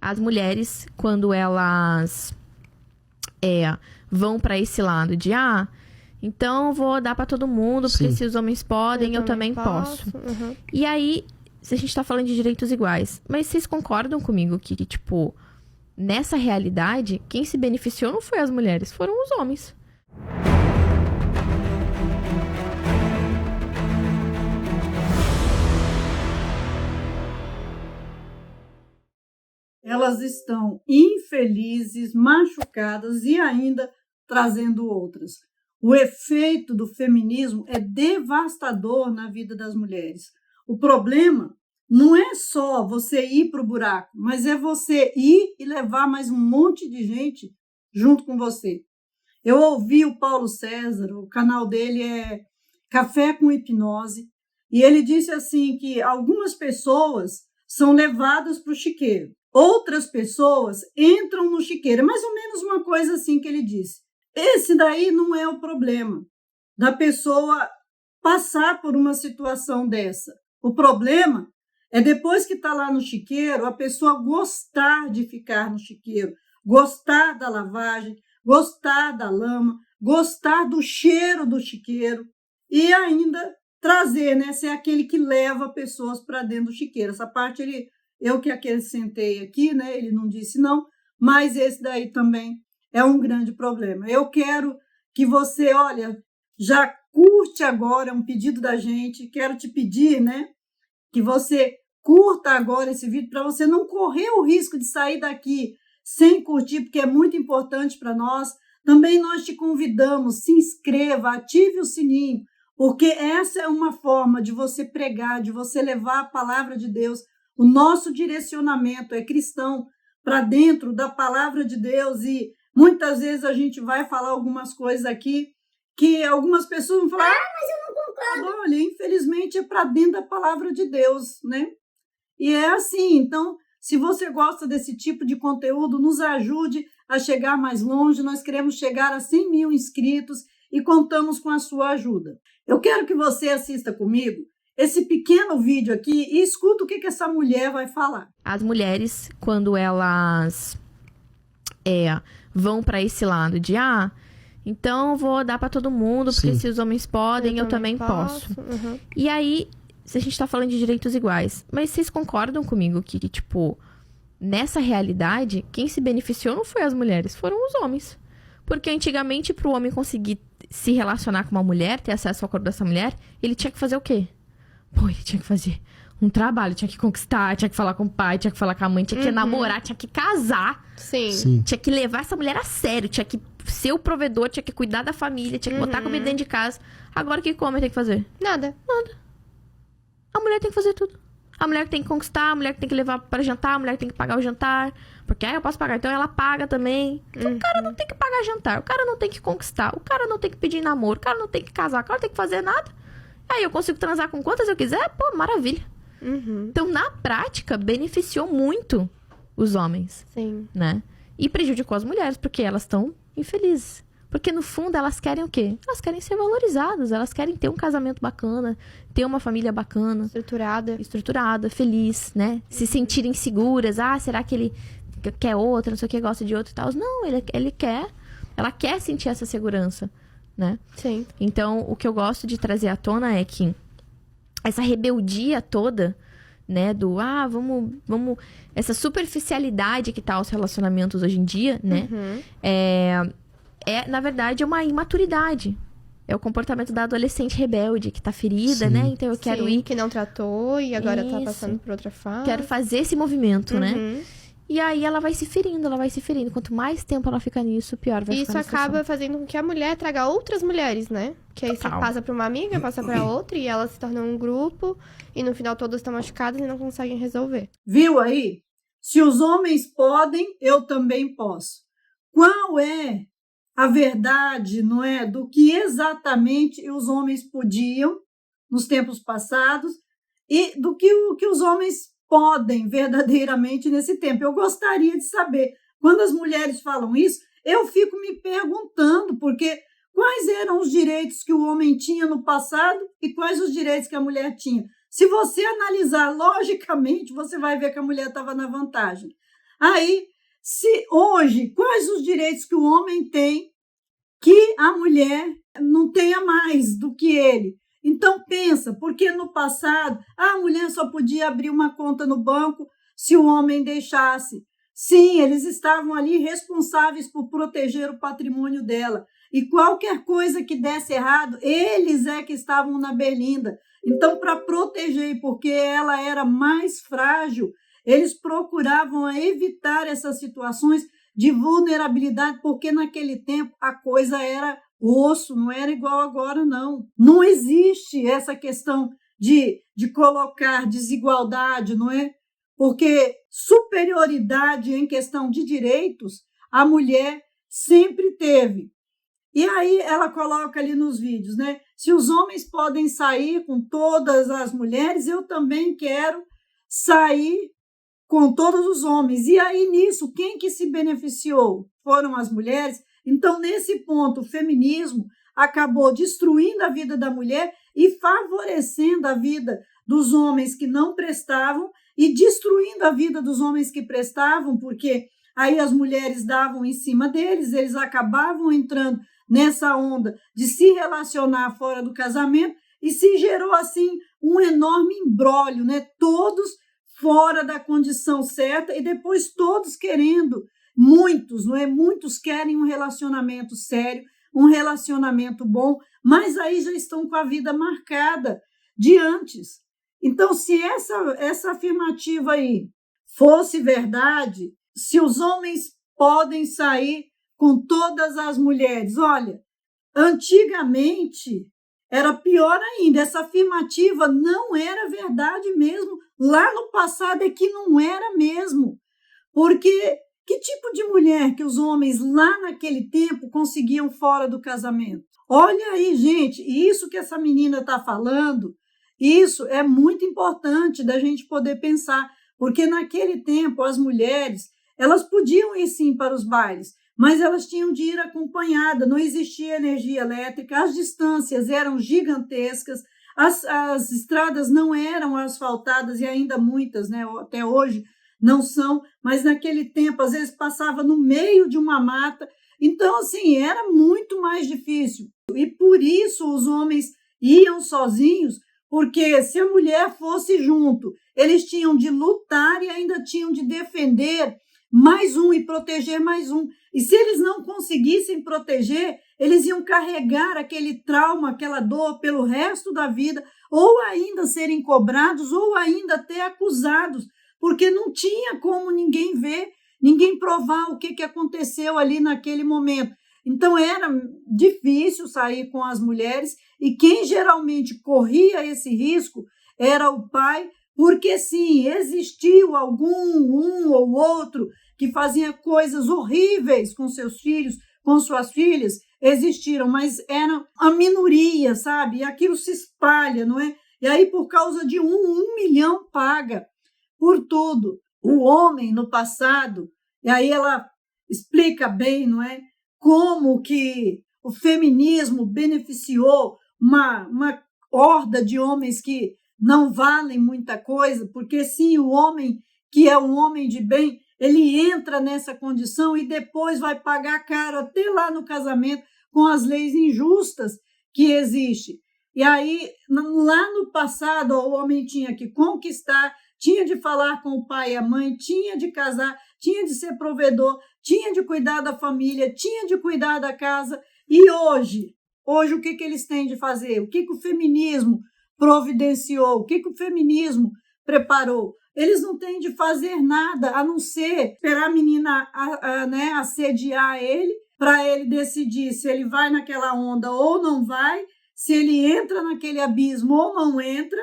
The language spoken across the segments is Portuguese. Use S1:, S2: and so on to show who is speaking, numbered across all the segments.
S1: As mulheres, quando elas vão para esse lado de, então eu vou dar para todo mundo, porque
S2: Sim.
S1: se os homens podem, eu também posso.
S3: Uhum.
S1: E aí, se a gente tá falando de direitos iguais, mas vocês concordam comigo que, tipo, nessa realidade, quem se beneficiou não foi as mulheres, foram os homens.
S4: Elas estão infelizes, machucadas e ainda trazendo outras. O efeito do feminismo é devastador na vida das mulheres. O problema não é só você ir para o buraco, mas é você ir e levar mais um monte de gente junto com você. Eu ouvi o Paulo César, o canal dele é Café com Hipnose, e ele disse assim que algumas pessoas são levadas para o chiqueiro. Outras pessoas entram no chiqueiro. É mais ou menos uma coisa assim que ele disse. Esse daí não é o problema da pessoa passar por uma situação dessa. O problema é depois que está lá no chiqueiro, a pessoa gostar de ficar no chiqueiro, gostar da lavagem, gostar da lama, gostar do cheiro do chiqueiro e ainda trazer, né? Ser aquele que leva pessoas para dentro do chiqueiro. Essa parte eu que acrescentei aqui, né? Ele não disse não, mas esse daí também é um grande problema. Eu quero que você, olha, já curte agora, é um pedido da gente, quero te pedir, né? Que você curta agora esse vídeo para você não correr o risco de sair daqui sem curtir, porque é muito importante para nós. Também nós te convidamos, se inscreva, ative o sininho, porque essa é uma forma de você pregar, de você levar a palavra de Deus. O nosso direcionamento é cristão para dentro da palavra de Deus e muitas vezes a gente vai falar algumas coisas aqui que algumas pessoas vão falar, mas eu não concordo. Olha, infelizmente é para dentro da palavra de Deus, né? E é assim, então, se você gosta desse tipo de conteúdo, nos ajude a chegar mais longe. Nós queremos chegar a 100 mil inscritos e contamos com a sua ajuda. Eu quero que você assista comigo esse pequeno vídeo aqui e escuta o que essa mulher vai falar.
S1: As mulheres, quando elas vão para esse lado de, então eu vou dar para todo mundo, porque
S2: Sim.
S1: se os homens podem, eu também posso.
S3: Uhum.
S1: E aí, se a gente tá falando de direitos iguais, mas vocês concordam comigo que, tipo, nessa realidade, quem se beneficiou não foi as mulheres, foram os homens. Porque antigamente, pro homem conseguir se relacionar com uma mulher, ter acesso ao corpo dessa mulher, ele tinha que fazer o quê? Pô, ele tinha que fazer um trabalho, tinha que conquistar, tinha que falar com o pai, tinha que falar com a mãe, tinha que namorar, tinha que casar.
S3: Sim.
S1: Tinha que levar essa mulher a sério, tinha que ser o provedor, tinha que cuidar da família, tinha que botar comida dentro de casa. Agora, o que o homem tem que fazer?
S3: Nada.
S1: A mulher tem que fazer tudo. A mulher que tem que conquistar, a mulher que tem que levar para jantar, a mulher que tem que pagar o jantar. Porque, eu posso pagar, então ela paga também. Então, o cara não tem que pagar jantar, o cara não tem que conquistar, o cara não tem que pedir namoro, o cara não tem que casar, o cara não tem que fazer nada. Aí eu consigo transar com quantas eu quiser, pô, maravilha. Então, na prática, beneficiou muito os homens.
S3: Sim.
S1: Né? E prejudicou as mulheres, porque elas estão infelizes. Porque, no fundo, elas querem o quê? Elas querem ser valorizadas, elas querem ter um casamento bacana, ter uma família bacana. Estruturada, feliz, né? Se sentirem seguras. Será que ele quer outra, não sei o que, gosta de outro e tal? Não, ele quer. Ela quer sentir essa segurança, né?
S3: Sim.
S1: Então, o que eu gosto de trazer à tona é que essa rebeldia toda, né, do, vamos... Essa superficialidade que tá os relacionamentos hoje em dia, né? Na verdade, é uma imaturidade. É o comportamento da adolescente rebelde, que tá ferida, né? Então eu quero ir...
S3: que não tratou e agora tá passando por outra fase.
S1: Quero fazer esse movimento, né? E aí ela vai se ferindo, Quanto mais tempo ela fica nisso, pior vai ficar.
S3: Isso acaba fazendo com que a mulher traga outras mulheres, né? Que aí você passa pra uma amiga, passa pra outra, e elas se tornam um grupo, e no final todas estão machucadas e não conseguem resolver.
S4: Viu aí? Se os homens podem, eu também posso. Qual é a verdade, não é, do que exatamente os homens podiam nos tempos passados e do que os homens podem verdadeiramente nesse tempo? Eu gostaria de saber. Quando as mulheres falam isso, eu fico me perguntando, porque quais eram os direitos que o homem tinha no passado e quais os direitos que a mulher tinha? Se você analisar logicamente, você vai ver que a mulher estava na vantagem. Aí, se hoje, quais os direitos que o homem tem que a mulher não tenha mais do que ele? Então, pensa, porque no passado a mulher só podia abrir uma conta no banco se o homem deixasse. Sim, eles estavam ali responsáveis por proteger o patrimônio dela. E qualquer coisa que desse errado, eles é que estavam na berlinda. Então, para proteger, porque ela era mais frágil, eles procuravam evitar essas situações de vulnerabilidade, porque naquele tempo a coisa era osso, não era igual agora, não. Não existe essa questão de colocar desigualdade, não é? Porque superioridade em questão de direitos, a mulher sempre teve. E aí ela coloca ali nos vídeos, né? Se os homens podem sair com todas as mulheres, eu também quero sair com todos os homens. E aí, nisso, quem que se beneficiou? Foram as mulheres. Então, nesse ponto, o feminismo acabou destruindo a vida da mulher e favorecendo a vida dos homens que não prestavam e destruindo a vida dos homens que prestavam, porque aí as mulheres davam em cima deles, eles acabavam entrando nessa onda de se relacionar fora do casamento e se gerou, assim, um enorme imbróglio, né? Todos fora da condição certa e depois todos querendo, muitos, não é? Muitos querem um relacionamento sério, um relacionamento bom, mas aí já estão com a vida marcada de antes. Então, se essa afirmativa aí fosse verdade, se os homens podem sair com todas as mulheres, olha, antigamente era pior ainda, essa afirmativa não era verdade mesmo. Lá no passado é que não era mesmo. Porque que tipo de mulher que os homens lá naquele tempo conseguiam fora do casamento? Olha aí, gente, isso que essa menina está falando, isso é muito importante da gente poder pensar, porque naquele tempo as mulheres, elas podiam ir sim para os bailes, mas elas tinham de ir acompanhada, não existia energia elétrica, as distâncias eram gigantescas, as estradas não eram asfaltadas e ainda muitas, né, até hoje não são, mas naquele tempo às vezes passava no meio de uma mata, então assim, era muito mais difícil. E por isso os homens iam sozinhos, porque se a mulher fosse junto, eles tinham de lutar e ainda tinham de defender mais um e proteger mais um. E se eles não conseguissem proteger, eles iam carregar aquele trauma, aquela dor pelo resto da vida, ou ainda serem cobrados, ou ainda até acusados, porque não tinha como ninguém ver, ninguém provar o que aconteceu ali naquele momento. Então era difícil sair com as mulheres e quem geralmente corria esse risco era o pai, porque sim, existiu um ou outro que fazia coisas horríveis com seus filhos, com suas filhas, existiram, mas era a minoria, sabe? E aquilo se espalha, não é? E aí, por causa de 1 milhão paga por tudo. O homem, no passado, e aí ela explica bem, não é? Como que o feminismo beneficiou uma horda de homens que não valem muita coisa, porque sim, o homem que é um homem de bem, ele entra nessa condição e depois vai pagar caro até lá no casamento com as leis injustas que existem. E aí, lá no passado, o homem tinha que conquistar, tinha de falar com o pai e a mãe, tinha de casar, tinha de ser provedor, tinha de cuidar da família, tinha de cuidar da casa. E hoje o que eles têm de fazer? O que o feminismo providenciou? O que o feminismo preparou? Eles não têm de fazer nada a não ser esperar a menina né, assediar ele, para ele decidir se ele vai naquela onda ou não vai, se ele entra naquele abismo ou não entra,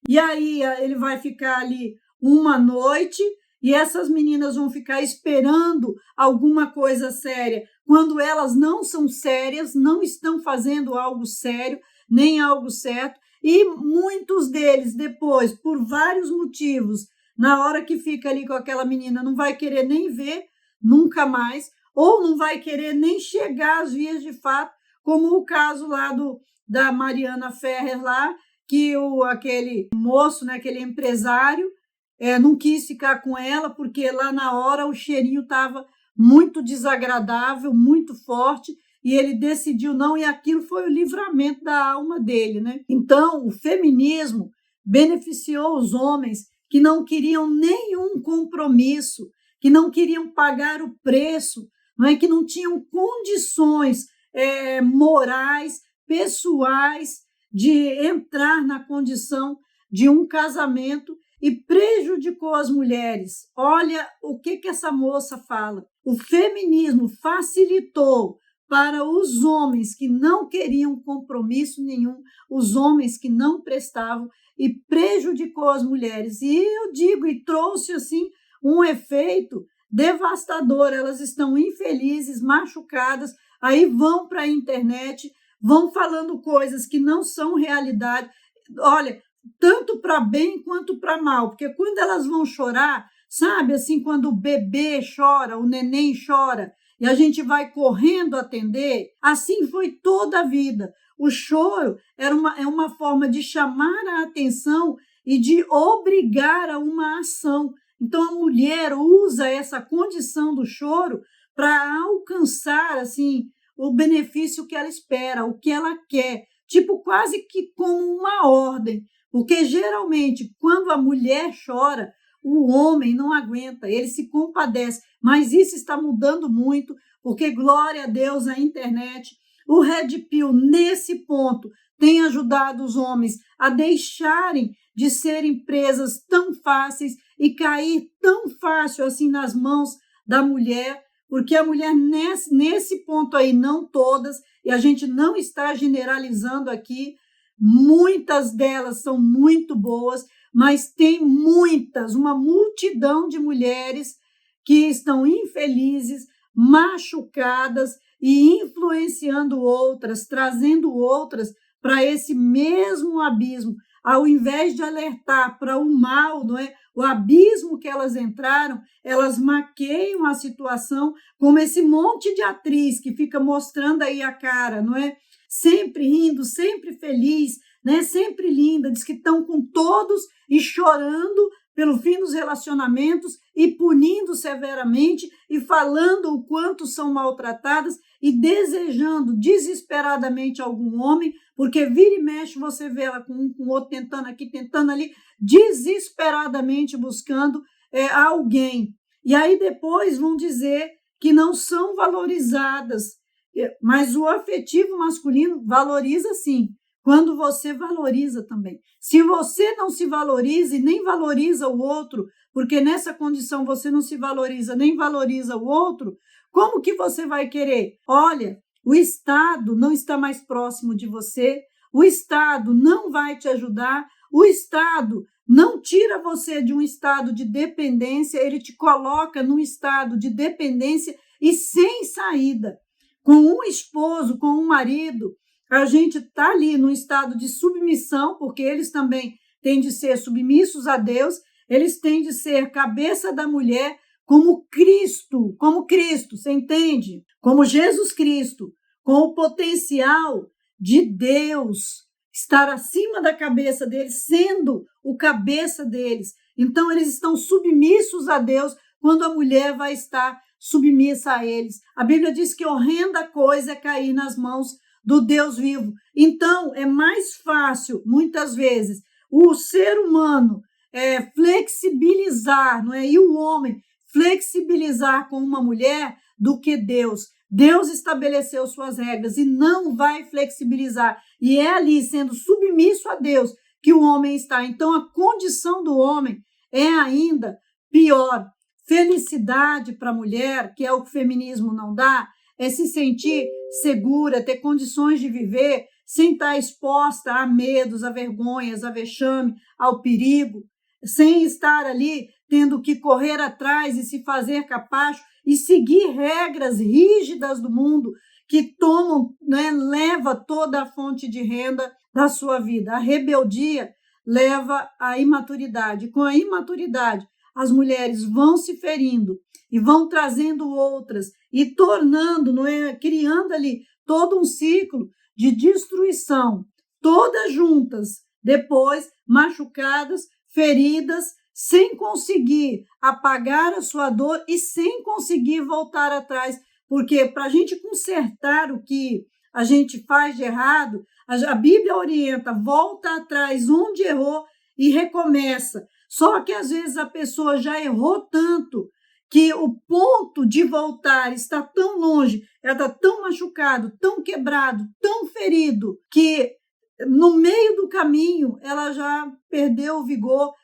S4: e aí ele vai ficar ali uma noite e essas meninas vão ficar esperando alguma coisa séria, quando elas não são sérias, não estão fazendo algo sério, nem algo certo, e muitos deles depois, por vários motivos, na hora que fica ali com aquela menina, não vai querer nem ver, nunca mais, ou não vai querer nem chegar às vias de fato, como o caso lá da Mariana Ferrer lá, que aquele moço, né, aquele empresário, não quis ficar com ela, porque lá na hora o cheirinho estava muito desagradável, muito forte, e ele decidiu não, e aquilo foi o livramento da alma dele, né? Então, o feminismo beneficiou os homens que não queriam nenhum compromisso, que não queriam pagar o preço, não é? Que não tinham condições morais, pessoais, de entrar na condição de um casamento, e prejudicou as mulheres. Olha o que essa moça fala. O feminismo facilitou para os homens que não queriam compromisso nenhum, os homens que não prestavam, e prejudicou as mulheres. E eu digo, e trouxe assim um efeito devastador. Elas estão infelizes, machucadas, aí vão para a internet, vão falando coisas que não são realidade. Olha, tanto para bem quanto para mal, porque quando elas vão chorar, sabe, assim, quando o bebê chora, o neném chora, e a gente vai correndo atender, assim foi toda a vida. O choro é uma forma de chamar a atenção e de obrigar a uma ação. Então, a mulher usa essa condição do choro para alcançar, assim, o benefício que ela espera, o que ela quer, tipo quase que como uma ordem. Porque, geralmente, quando a mulher chora, o homem não aguenta, ele se compadece. Mas isso está mudando muito, porque, glória a Deus, a internet, o Red Pill, nesse ponto, tem ajudado os homens a deixarem de serem presas tão fáceis e cair tão fácil assim nas mãos da mulher, porque a mulher, nesse ponto aí, não todas, e a gente não está generalizando aqui, muitas delas são muito boas, mas tem muitas, uma multidão de mulheres que estão infelizes, machucadas e influenciando outras, trazendo outras para esse mesmo abismo. Ao invés de alertar para o mal, não é? O abismo que elas entraram, elas maqueiam a situação como esse monte de atriz que fica mostrando aí a cara, não é? Sempre rindo, sempre feliz, né? Sempre linda, diz que estão com todos e chorando pelo fim dos relacionamentos e punindo severamente e falando o quanto são maltratadas e desejando desesperadamente algum homem, porque vira e mexe você vê ela com um, com o outro, tentando aqui, tentando ali, desesperadamente buscando alguém. E aí depois vão dizer que não são valorizadas, mas o afetivo masculino valoriza sim, quando você valoriza também. Se você não se valoriza e nem valoriza o outro, porque nessa condição você não se valoriza nem valoriza o outro, como que você vai querer? Olha, o Estado não está mais próximo de você, o Estado não vai te ajudar, o Estado não tira você de um estado de dependência, ele te coloca num estado de dependência e sem saída. Com um esposo, com um marido, a gente está ali num estado de submissão, porque eles também têm de ser submissos a Deus, eles têm de ser cabeça da mulher como Cristo, você entende? Como Jesus Cristo, com o potencial de Deus estar acima da cabeça deles, sendo o cabeça deles. Então, eles estão submissos a Deus quando a mulher vai estar submissa a eles. A Bíblia diz que horrenda coisa é cair nas mãos do Deus vivo. Então, é mais fácil, muitas vezes, o ser humano flexibilizar, não é? E o homem flexibilizar com uma mulher do que Deus. Deus estabeleceu suas regras e não vai flexibilizar. E é ali, sendo submisso a Deus, que o homem está. Então, a condição do homem é ainda pior. Felicidade para a mulher, que é o que o feminismo não dá, é se sentir segura, ter condições de viver sem estar exposta a medos, a vergonhas, a vexame, ao perigo, sem estar ali tendo que correr atrás e se fazer capacho e seguir regras rígidas do mundo que tomam, né, leva toda a fonte de renda da sua vida. A rebeldia leva à imaturidade. Com a imaturidade, as mulheres vão se ferindo e vão trazendo outras e tornando, não é, criando ali todo um ciclo de destruição, todas juntas, depois machucadas, feridas, sem conseguir apagar a sua dor e sem conseguir voltar atrás, porque para a gente consertar o que a gente faz de errado, a Bíblia orienta, volta atrás onde errou e recomeça. Só que às vezes a pessoa já errou tanto que o ponto de voltar está tão longe, ela está tão machucado, tão quebrado, tão ferido, que no meio do caminho ela já perdeu o vigor,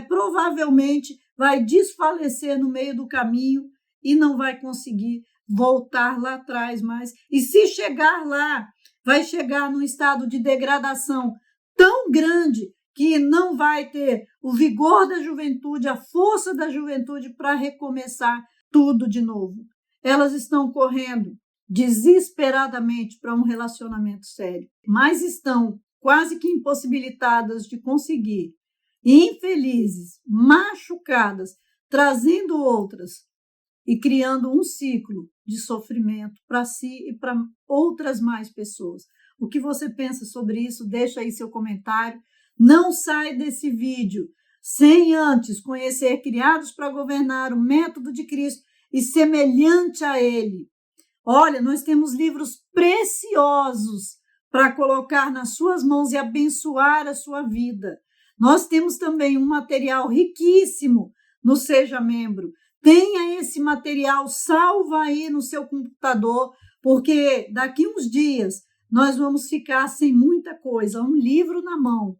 S4: provavelmente vai desfalecer no meio do caminho e não vai conseguir voltar lá atrás mais. E se chegar lá, vai chegar num estado de degradação tão grande que não vai ter o vigor da juventude, a força da juventude para recomeçar tudo de novo. Elas estão correndo desesperadamente para um relacionamento sério, mas estão quase que impossibilitadas de conseguir, infelizes, machucadas, trazendo outras e criando um ciclo de sofrimento para si e para outras mais pessoas. O que você pensa sobre isso? Deixa aí seu comentário. Não sai desse vídeo sem antes conhecer Criados para Governar, o método de Cristo e semelhante a ele. Olha, nós temos livros preciosos para colocar nas suas mãos e abençoar a sua vida. Nós temos também um material riquíssimo no Seja Membro. Tenha esse material, salva aí no seu computador, porque daqui uns dias nós vamos ficar sem muita coisa. Um livro na mão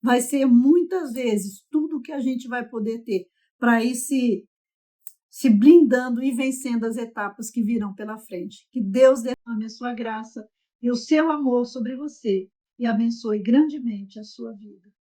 S4: vai ser muitas vezes tudo que a gente vai poder ter para ir se blindando e vencendo as etapas que virão pela frente. Que Deus derrame a sua graça e o seu amor sobre você e abençoe grandemente a sua vida.